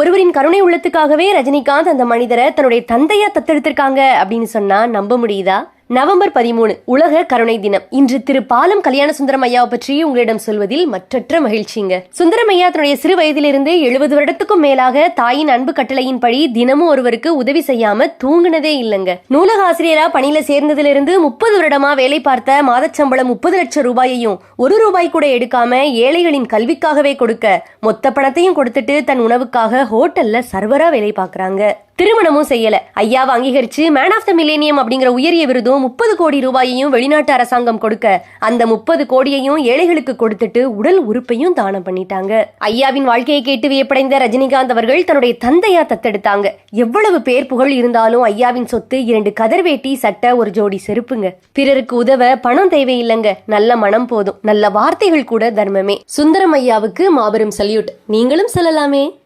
ஒருவரின் கருணை உள்ளத்துக்காகவே ரஜினிகாந்த் அந்த மனிதரை தன்னுடைய தந்தையா தத்தெடுத்திருக்காங்க அப்படின்னு சொன்னா நம்ப முடியுதா? நவம்பர் 13 உலக கருணை தினம். இன்று திரு பாலம் கல்யாண சுந்தரம் ஐயாவை பற்றி உங்களிடம் சொல்வதில் மற்றற்ற மகிழ்ச்சிங்க. சுந்தரம் ஐயா தன்னுடைய சிறு வயதிலிருந்து 70 வருடத்துக்கும் மேலாக தாயின் அன்பு கட்டளையின்படி தினமும் ஒருவருக்கு உதவி செய்யாம தூங்குனதே இல்லைங்க. நூலக ஆசிரியரா பணியில சேர்ந்ததிலிருந்து 30 வருடமா வேலை பார்த்த மாதச்சம்பளம் 30 லட்சம் ரூபாயையும் ₹1 கூட எடுக்காம ஏழைகளின் கல்விக்காகவே கொடுக்க மொத்த பணத்தையும் கொடுத்துட்டு தன் உணவுக்காக ஹோட்டல்ல சர்வரா வேலை பார்க்கறாங்க. திருமணமும் செய்யல. ஐயாவை அங்கீகரிச்சு மேன் ஆஃப் த மில்லேனியம் அப்படிங்கிற உயரிய விருதும் 30 கோடி ரூபாயையும் வெளிநாட்டு அரசாங்கம் கொடுக்க அந்த 30 கோடியையும் ஏழைகளுக்கு கொடுத்துட்டு உடல் உறுப்பையும் தானம் பண்ணிட்டாங்க. ஐயாவின் வாழ்க்கையை கேட்டு வியப்படைந்த ரஜினிகாந்த் அவர்கள் தன்னுடைய தந்தையா தத்தெடுத்தாங்க. எவ்வளவு பேர் புகழ் இருந்தாலும் ஐயாவின் சொத்து 2 கதர்வேட்டி, சட்டை, ஒரு ஜோடி செருப்புங்க. பிறருக்கு உதவ பணம் தேவையில்லைங்க, நல்ல மனம் போதும், நல்ல வார்த்தைகள் கூட தர்மமே. சுந்தரம் ஐயாவுக்கு மாபெரும் சல்யூட். நீங்களும் சொல்லலாமே.